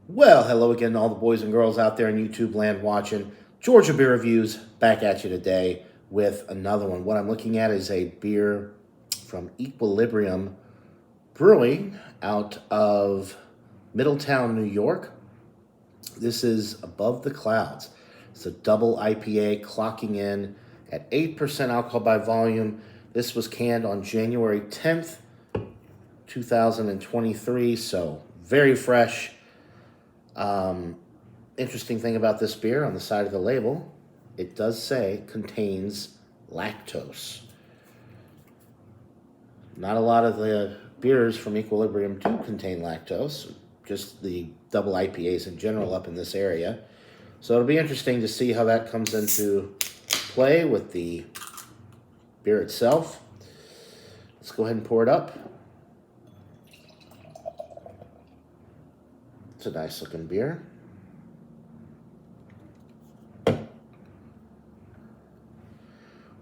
Well, hello again, all the boys and girls out there in YouTube land watching. Georgia Beer Reviews back at you today with another one. What I'm looking at is a beer from Equilibrium Brewing out of Middletown, New York. This is Above the Clouds. It's a double IPA clocking in at 8% alcohol by volume. This was canned on January 10th, 2023, so very fresh. Um, Interesting thing about this beer on the side of the label, it does say contains lactose. Not a lot of the beers from Equilibrium do contain lactose, just the double IPAs in general up in this area. So it'll be interesting to see how that comes into play with the beer itself. Let's go ahead and pour it up. It's a nice looking beer.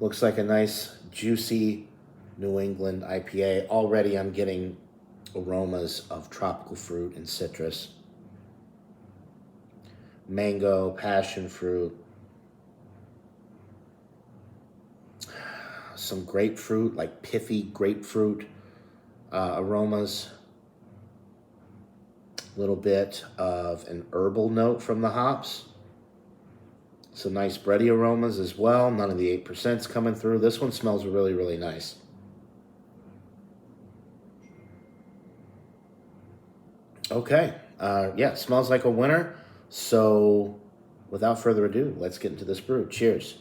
Looks like a nice, juicy New England IPA. Already I'm getting aromas of tropical fruit and citrus. Mango, passion fruit. Some grapefruit, like pithy grapefruit aromas. A little bit of an herbal note from the hops. Some nice bready aromas as well. None of the 8%'s coming through. This one smells really, really nice. Okay. Yeah, smells like a winner. So without further ado, let's get into this brew. Cheers.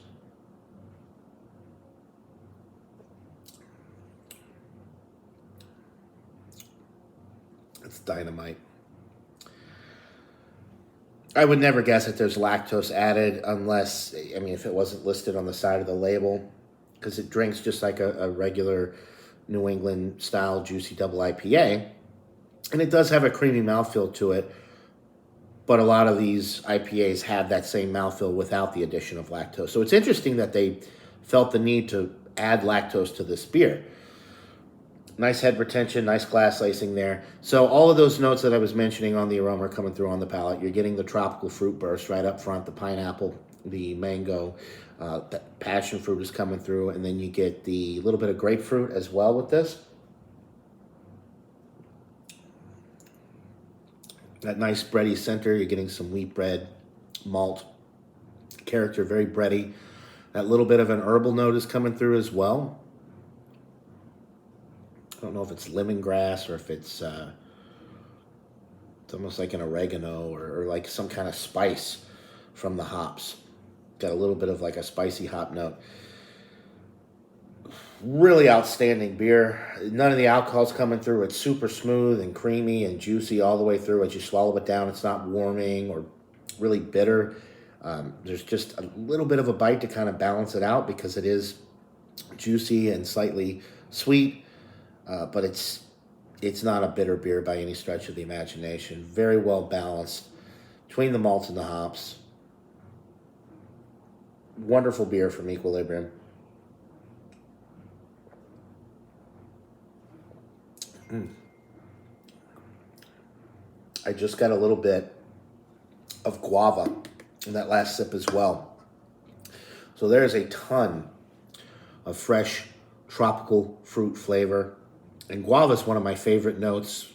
It's dynamite. I would never guess that there's lactose added unless, I mean, if it wasn't listed on the side of the label, because it drinks just like a regular New England style juicy double IPA. And it does have a creamy mouthfeel to it, but a lot of these IPAs have that same mouthfeel without the addition of lactose. So it's interesting that they felt the need to add lactose to this beer. Nice head retention, nice glass lacing there. So all of those notes that I was mentioning on the aroma are coming through on the palate. You're getting the tropical fruit burst right up front, the pineapple, the mango, the passion fruit is coming through, and then you get the little bit of grapefruit as well with this. That nice bready center, you're getting some wheat bread, malt character, very bready. That little bit of an herbal note is coming through as well. I don't know if it's lemongrass or if it's almost like an oregano or like some kind of spice from the hops. Got a little bit of like a spicy hop note. Really outstanding beer. None of the alcohol's coming through. It's super smooth and creamy and juicy all the way through. As you swallow it down, it's not warming or really bitter. There's just a little bit of a bite to kind of balance it out because it is juicy and slightly sweet. But it's not a bitter beer by any stretch of the imagination. Very well balanced between the malts and the hops. Wonderful beer from Equilibrium. I just got a little bit of guava in that last sip as well. So there's a ton of fresh tropical fruit flavor. And guava is one of my favorite notes.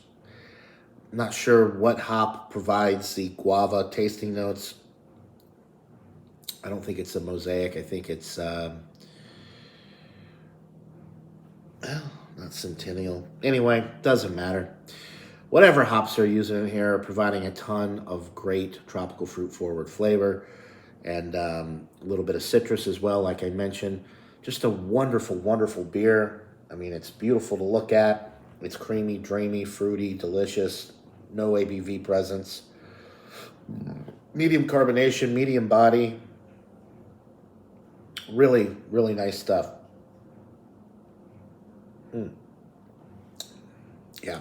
Not sure what hop provides the guava tasting notes. I don't think it's a Mosaic. I think it's, well, not Centennial. Anyway, doesn't matter. Whatever hops they're using in here are providing a ton of great tropical fruit forward flavor and a little bit of citrus as well, like I mentioned. Just a wonderful, wonderful beer. I mean, it's beautiful to look at. It's creamy, dreamy, fruity, delicious. No ABV presence. Medium carbonation, medium body. Really, really nice stuff. Yeah,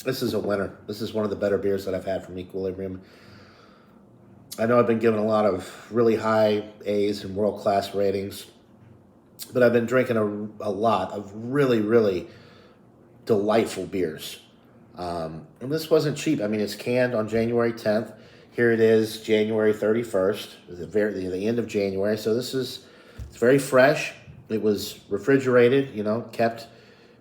this is a winner. This is one of the better beers that I've had from Equilibrium. I know I've been given a lot of really high A's and world-class ratings, but I've been drinking a lot of really, really delightful beers. And this wasn't cheap. I mean, it's canned on January 10th. Here it is, January 31st, the end of January. So it's very fresh. It was refrigerated, kept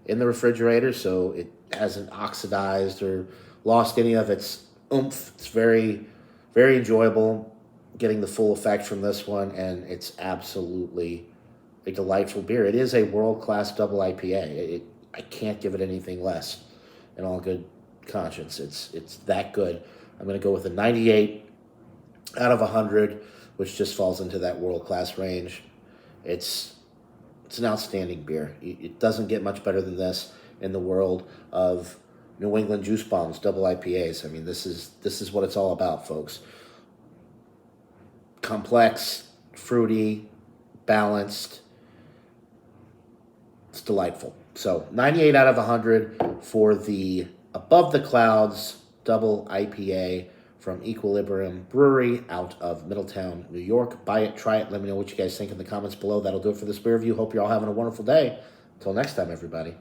in the refrigerator, so it hasn't oxidized or lost any of its oomph. It's very, very enjoyable getting the full effect from this one, and it's absolutely a delightful beer. It is a world-class double IPA. I can't give it anything less in all good conscience. It's that good. I'm going to go with a 98 out of 100, which just falls into that world-class range. It's an outstanding beer. It doesn't get much better than this in the world of New England juice bombs, double IPAs. I mean, this is what it's all about, folks. Complex, fruity, balanced. It's delightful. So 98 out of 100 for the Above the Clouds double IPA from Equilibrium Brewery out of Middletown, New York. Buy it, try it. Let me know what you guys think in the comments below. That'll do it for this beer review. Hope you're all having a wonderful day. Until next time, everybody.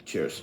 Cheers.